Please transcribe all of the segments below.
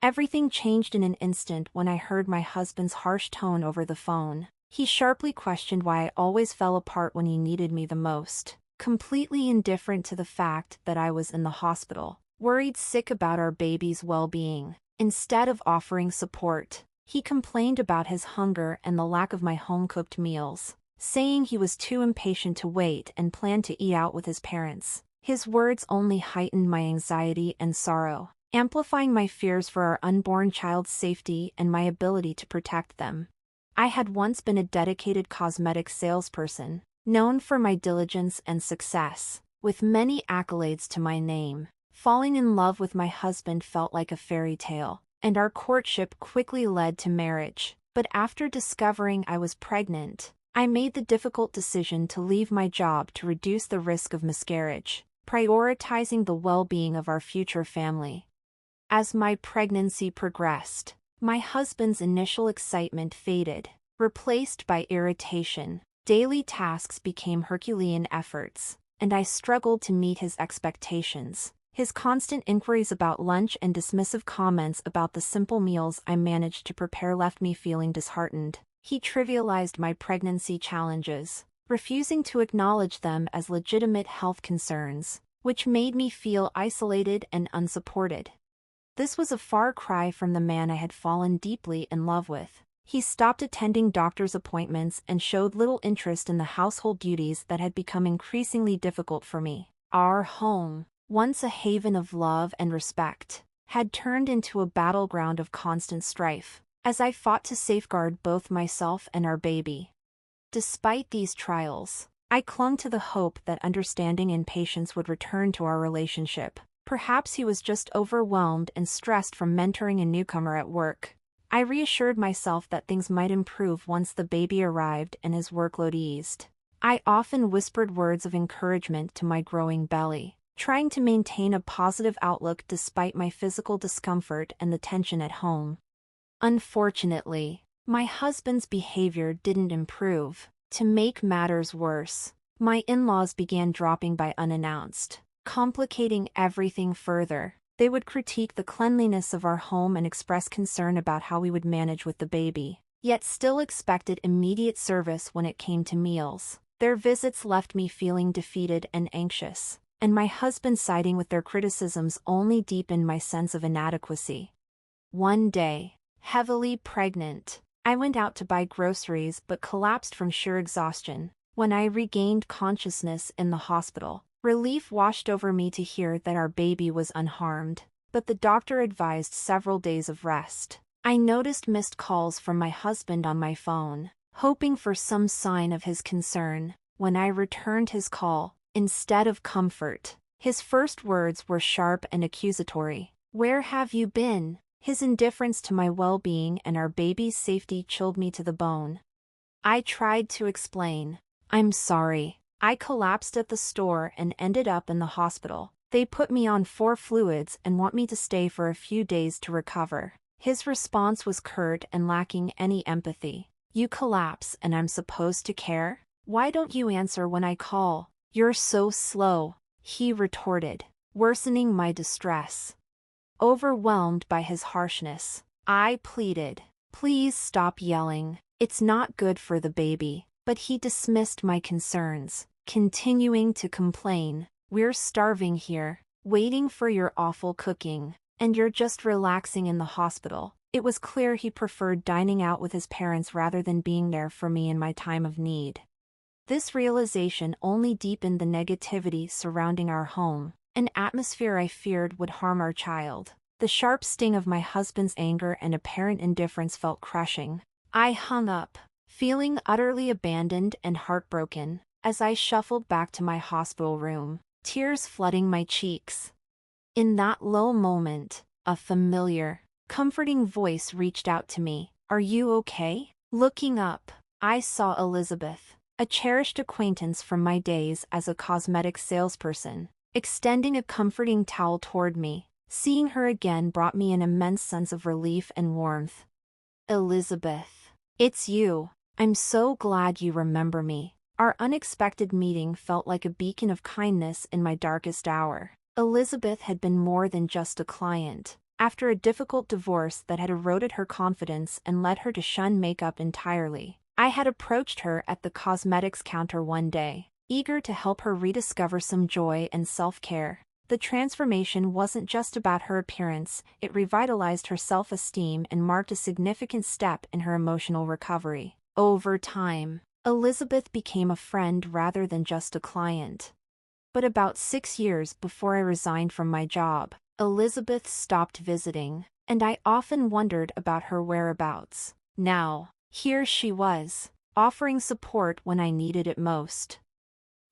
Everything changed in an instant when I heard my husband's harsh tone over the phone. He sharply questioned why I always fell apart when he needed me the most, completely indifferent to the fact that I was in the hospital, worried sick about our baby's well-being. Instead of offering support, he complained about his hunger and the lack of my home-cooked meals, saying he was too impatient to wait and planned to eat out with his parents. His words only heightened my anxiety and sorrow, amplifying my fears for our unborn child's safety and my ability to protect them. I had once been a dedicated cosmetic salesperson, known for my diligence and success, with many accolades to my name. Falling in love with my husband felt like a fairy tale, and our courtship quickly led to marriage. But after discovering I was pregnant, I made the difficult decision to leave my job to reduce the risk of miscarriage, prioritizing the well-being of our future family. As my pregnancy progressed, my husband's initial excitement faded, replaced by irritation. Daily tasks became Herculean efforts, and I struggled to meet his expectations. His constant inquiries about lunch and dismissive comments about the simple meals I managed to prepare left me feeling disheartened. He trivialized my pregnancy challenges, refusing to acknowledge them as legitimate health concerns, which made me feel isolated and unsupported. This was a far cry from the man I had fallen deeply in love with. He stopped attending doctor's appointments and showed little interest in the household duties that had become increasingly difficult for me. Our home, once a haven of love and respect, had turned into a battleground of constant strife, as I fought to safeguard both myself and our baby. Despite these trials, I clung to the hope that understanding and patience would return to our relationship. Perhaps he was just overwhelmed and stressed from mentoring a newcomer at work. I reassured myself that things might improve once the baby arrived and his workload eased. I often whispered words of encouragement to my growing belly, trying to maintain a positive outlook despite my physical discomfort and the tension at home. Unfortunately, my husband's behavior didn't improve. To make matters worse, my in-laws began dropping by unannounced, complicating everything further. They would critique the cleanliness of our home and express concern about how we would manage with the baby, yet still expected immediate service when it came to meals. Their visits left me feeling defeated and anxious, and my husband siding with their criticisms only deepened my sense of inadequacy. One day, heavily pregnant, I went out to buy groceries but collapsed from sheer exhaustion. When I regained consciousness in the hospital, relief washed over me to hear that our baby was unharmed, but the doctor advised several days of rest. I noticed missed calls from my husband on my phone, hoping for some sign of his concern. When I returned his call, instead of comfort, his first words were sharp and accusatory. "Where have you been?" His indifference to my well-being and our baby's safety chilled me to the bone. I tried to explain. "I'm sorry. I collapsed at the store and ended up in the hospital. They put me on 4 fluids and want me to stay for a few days to recover." His response was curt and lacking any empathy. "You collapse and I'm supposed to care? Why don't you answer when I call? You're so slow," he retorted, worsening my distress. Overwhelmed by his harshness, I pleaded, "Please stop yelling. It's not good for the baby." But he dismissed my concerns, continuing to complain, "We're starving here, waiting for your awful cooking, and you're just relaxing in the hospital." It was clear he preferred dining out with his parents rather than being there for me in my time of need. This realization only deepened the negativity surrounding our home, an atmosphere I feared would harm our child. The sharp sting of my husband's anger and apparent indifference felt crushing. I hung up, feeling utterly abandoned and heartbroken, as I shuffled back to my hospital room, tears flooding my cheeks. In that low moment, a familiar, comforting voice reached out to me. "Are you okay?" Looking up, I saw Elizabeth, a cherished acquaintance from my days as a cosmetic salesperson, extending a comforting towel toward me. Seeing her again brought me an immense sense of relief and warmth. "Elizabeth, it's you. I'm so glad you remember me." Our unexpected meeting felt like a beacon of kindness in my darkest hour. Elizabeth had been more than just a client. after a difficult divorce that had eroded her confidence and led her to shun makeup entirely. I had approached her at the cosmetics counter one day, eager to help her rediscover some joy and self-care. The transformation wasn't just about her appearance, it revitalized her self-esteem and marked a significant step in her emotional recovery. Over time, Elizabeth became a friend rather than just a client. But about 6 years before I resigned from my job, Elizabeth stopped visiting, and I often wondered about her whereabouts. Now, here she was, offering support when I needed it most.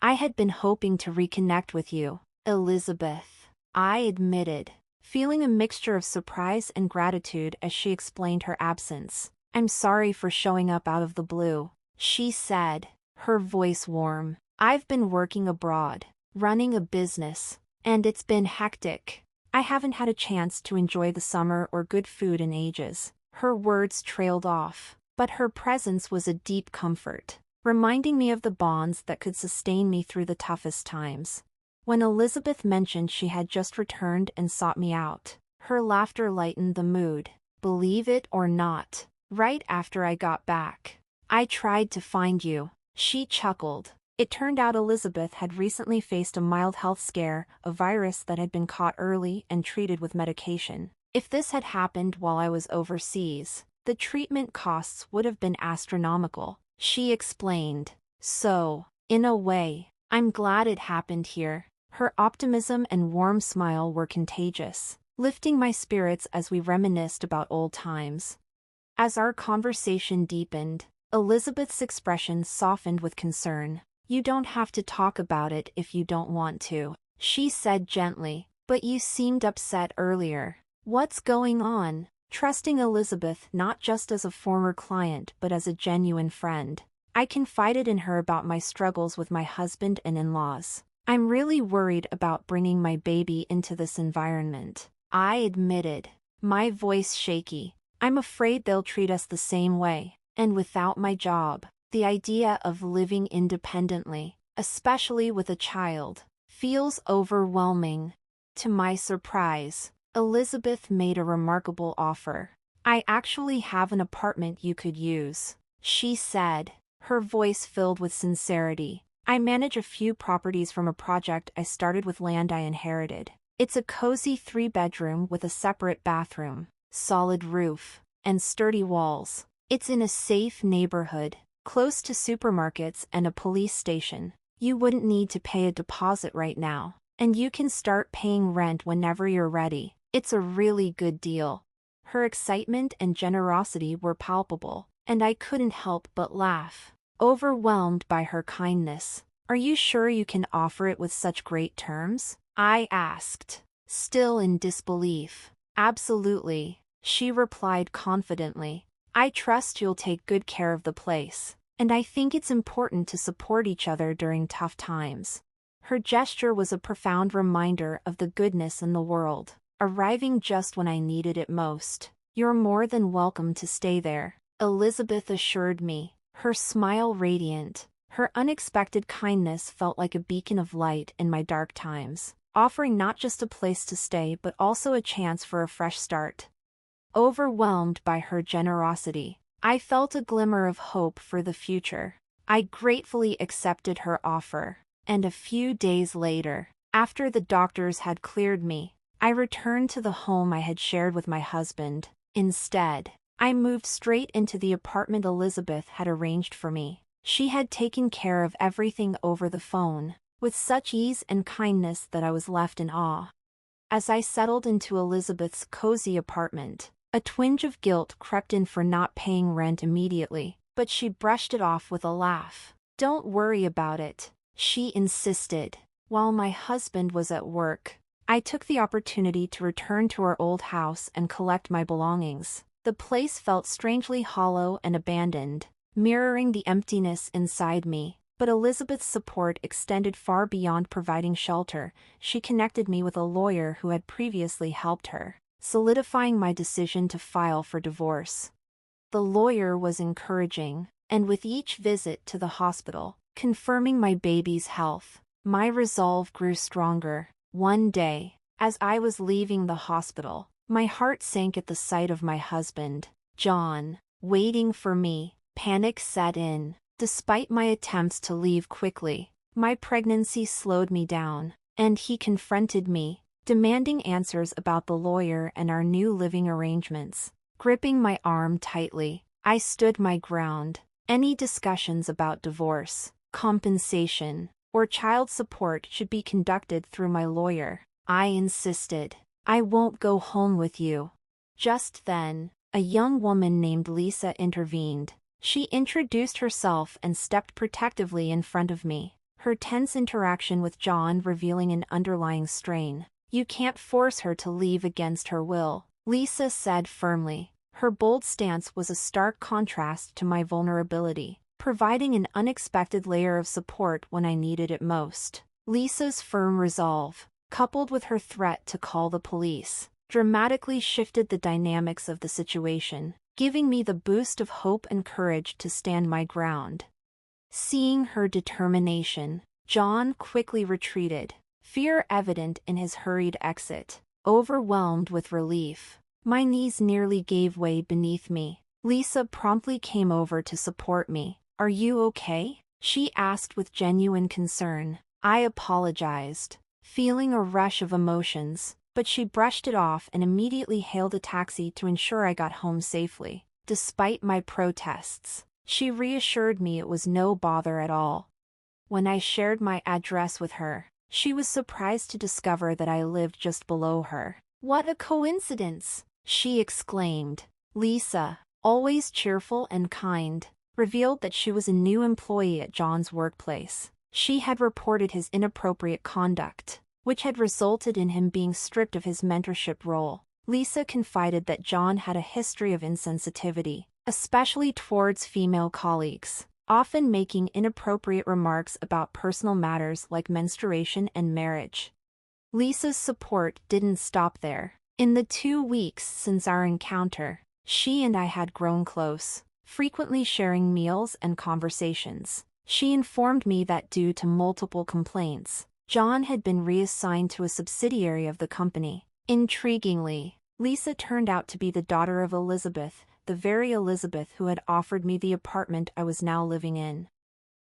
"I had been hoping to reconnect with you, Elizabeth," I admitted, feeling a mixture of surprise and gratitude as she explained her absence. "I'm sorry for showing up out of the blue," she said, her voice warm. "I've been working abroad, running a business, and it's been hectic. I haven't had a chance to enjoy the summer or good food in ages." Her words trailed off, but her presence was a deep comfort, reminding me of the bonds that could sustain me through the toughest times. When Elizabeth mentioned she had just returned and sought me out, her laughter lightened the mood. "Believe it or not, right after I got back, I tried to find you," she chuckled. It turned out Elizabeth had recently faced a mild health scare, a virus that had been caught early and treated with medication. If this had happened while I was overseas, the treatment costs would have been astronomical, she explained. "So, in a way, I'm glad it happened here." Her optimism and warm smile were contagious, lifting my spirits as we reminisced about old times. As our conversation deepened, Elizabeth's expression softened with concern. "You don't have to talk about it if you don't want to," she said gently, "but you seemed upset earlier. What's going on?" Trusting Elizabeth not just as a former client but as a genuine friend, I confided in her about my struggles with my husband and in-laws. "I'm really worried about bringing my baby into this environment," I admitted, my voice shaky. "I'm afraid they'll treat us the same way, and without my job, the idea of living independently, especially with a child, feels overwhelming." To my surprise, Elizabeth made a remarkable offer. "I actually have an apartment you could use," she said, her voice filled with sincerity. "I manage a few properties from a project I started with land I inherited. It's a cozy 3-bedroom with a separate bathroom, solid roof, and sturdy walls. It's in a safe neighborhood, close to supermarkets and a police station. You wouldn't need to pay a deposit right now, and you can start paying rent whenever you're ready. It's a really good deal." Her excitement and generosity were palpable, and I couldn't help but laugh, overwhelmed by her kindness. "Are you sure you can offer it with such great terms?" I asked, still in disbelief. "Absolutely," she replied confidently. "I trust you'll take good care of the place, and I think it's important to support each other during tough times." Her gesture was a profound reminder of the goodness in the world, arriving just when I needed it most. "You're more than welcome to stay there," Elizabeth assured me, her smile radiant. Her unexpected kindness felt like a beacon of light in my dark times, offering not just a place to stay but also a chance for a fresh start. Overwhelmed by her generosity, I felt a glimmer of hope for the future. I gratefully accepted her offer, and a few days later, after the doctors had cleared me, I returned to the home I had shared with my husband. Instead, I moved straight into the apartment Elizabeth had arranged for me. She had taken care of everything over the phone, with such ease and kindness that I was left in awe. As I settled into Elizabeth's cozy apartment, a twinge of guilt crept in for not paying rent immediately, but she brushed it off with a laugh. "Don't worry about it," she insisted. While my husband was at work, I took the opportunity to return to our old house and collect my belongings. The place felt strangely hollow and abandoned, mirroring the emptiness inside me. But Elizabeth's support extended far beyond providing shelter. She connected me with a lawyer who had previously helped her, solidifying my decision to file for divorce. The lawyer was encouraging, and with each visit to the hospital, confirming my baby's health, my resolve grew stronger. One day, as I was leaving the hospital, My heart sank at the sight of my husband, John, waiting for me. Panic set in. Despite my attempts to leave quickly, my pregnancy slowed me down, and he confronted me, demanding answers about the lawyer and our new living arrangements. Gripping my arm tightly, I stood my ground. Any discussions about divorce, compensation, or child support should be conducted through my lawyer. I insisted. I won't go home with you. Just then, a young woman named Lisa intervened. She introduced herself and stepped protectively in front of me, her tense interaction with John revealing an underlying strain. "You can't force her to leave against her will," Lisa said firmly. Her bold stance was a stark contrast to my vulnerability, providing an unexpected layer of support when I needed it most. Lisa's firm resolve, coupled with her threat to call the police, dramatically shifted the dynamics of the situation, giving me the boost of hope and courage to stand my ground. Seeing her determination, John quickly retreated, fear evident in his hurried exit. Overwhelmed with relief, my knees nearly gave way beneath me. Lisa promptly came over to support me. "Are you okay?" she asked with genuine concern. I apologized, feeling a rush of emotions, but she brushed it off and immediately hailed a taxi to ensure I got home safely. Despite my protests, she reassured me it was no bother at all. When I shared my address with her, she was surprised to discover that I lived just below her. "What a coincidence!" she exclaimed. Lisa, always cheerful and kind, revealed that she was a new employee at John's workplace. She had reported his inappropriate conduct, which had resulted in him being stripped of his mentorship role. Lisa confided that John had a history of insensitivity, especially towards female colleagues, often making inappropriate remarks about personal matters like menstruation and marriage. Lisa's support didn't stop there. In the 2 weeks since our encounter, she and I had grown close, frequently sharing meals and conversations. She informed me that due to multiple complaints, John had been reassigned to a subsidiary of the company. Intriguingly, Lisa turned out to be the daughter of Elizabeth, the very Elizabeth who had offered me the apartment I was now living in.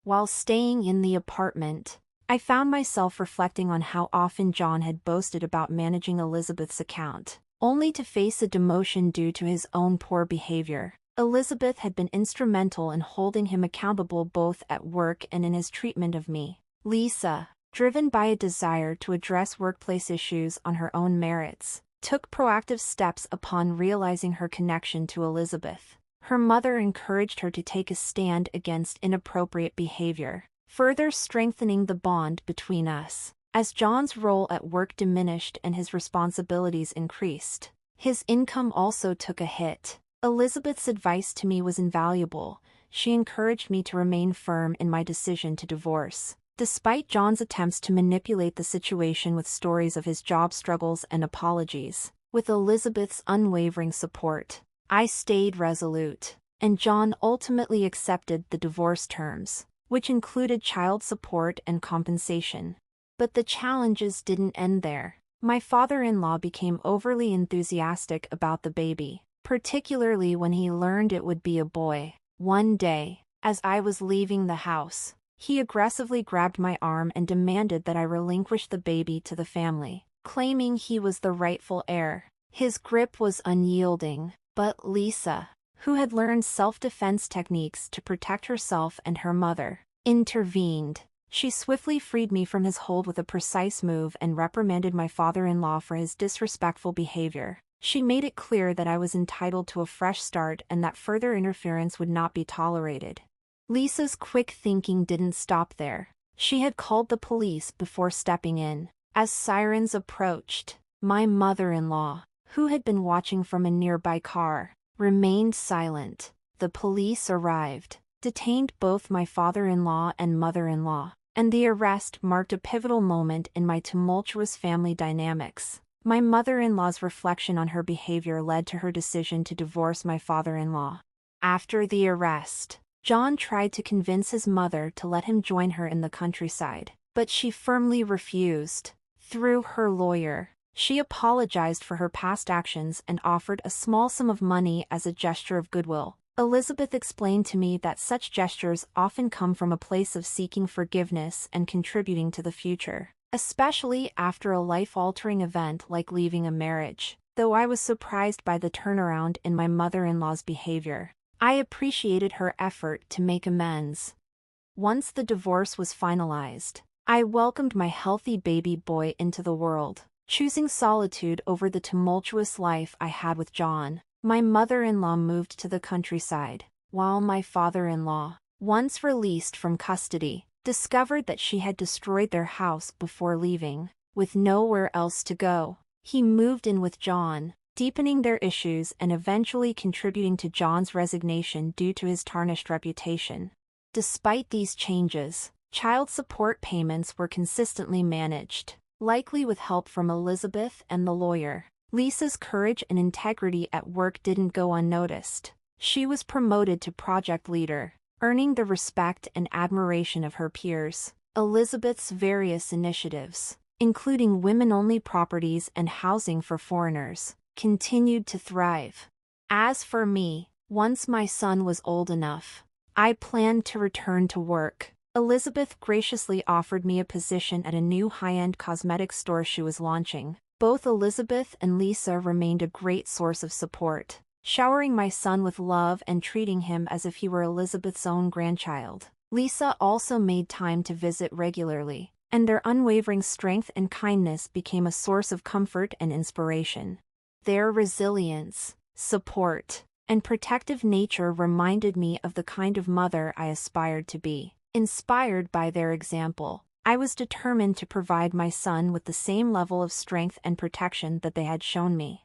While staying in the apartment, I found myself reflecting on how often John had boasted about managing Elizabeth's account, only to face a demotion due to his own poor behavior. Elizabeth had been instrumental in holding him accountable both at work and in his treatment of me. Lisa, driven by a desire to address workplace issues on her own merits, took proactive steps upon realizing her connection to Elizabeth. Her mother encouraged her to take a stand against inappropriate behavior, further strengthening the bond between us. As John's role at work diminished and his responsibilities increased, his income also took a hit. Elizabeth's advice to me was invaluable. She encouraged me to remain firm in my decision to divorce. Despite John's attempts to manipulate the situation with stories of his job struggles and apologies, with Elizabeth's unwavering support, I stayed resolute, and John ultimately accepted the divorce terms, which included child support and compensation. But the challenges didn't end there. My father-in-law became overly enthusiastic about the baby, particularly when he learned it would be a boy. One day, as I was leaving the house, he aggressively grabbed my arm and demanded that I relinquish the baby to the family, claiming he was the rightful heir. His grip was unyielding, but Lisa, who had learned self-defense techniques to protect herself and her mother, intervened. She swiftly freed me from his hold with a precise move and reprimanded my father-in-law for his disrespectful behavior. She made it clear that I was entitled to a fresh start and that further interference would not be tolerated. Lisa's quick thinking didn't stop there. She had called the police before stepping in. As sirens approached, my mother-in-law, who had been watching from a nearby car, remained silent. The police arrived, detained both my father-in-law and mother-in-law, and the arrest marked a pivotal moment in my tumultuous family dynamics. My mother-in-law's reflection on her behavior led to her decision to divorce my father-in-law. After the arrest, John tried to convince his mother to let him join her in the countryside, but she firmly refused. Through her lawyer, She apologized for her past actions and offered a small sum of money as a gesture of goodwill. Elizabeth explained to me that such gestures often come from a place of seeking forgiveness and contributing to the future, especially after a life-altering event like leaving a marriage. Though I was surprised by the turnaround in my mother-in-law's behavior, I appreciated her effort to make amends. Once the divorce was finalized, I welcomed my healthy baby boy into the world, choosing solitude over the tumultuous life I had with John. My mother-in-law moved to the countryside, while my father-in-law, once released from custody, discovered that she had destroyed their house before leaving. With nowhere else to go, he moved in with John, deepening their issues and eventually contributing to John's resignation due to his tarnished reputation. Despite these changes, child support payments were consistently managed, likely with help from Elizabeth and the lawyer. Lisa's courage and integrity at work didn't go unnoticed. She was promoted to project leader, earning the respect and admiration of her peers. Elizabeth's various initiatives, including women-only properties and housing for foreigners, continued to thrive. As for me, once my son was old enough, I planned to return to work. Elizabeth graciously offered me a position at a new high-end cosmetic store she was launching. Both Elizabeth and Lisa remained a great source of support, showering my son with love and treating him as if he were Elizabeth's own grandchild. Lisa also made time to visit regularly, and their unwavering strength and kindness became a source of comfort and inspiration. Their resilience, support, and protective nature reminded me of the kind of mother I aspired to be. Inspired by their example, I was determined to provide my son with the same level of strength and protection that they had shown me.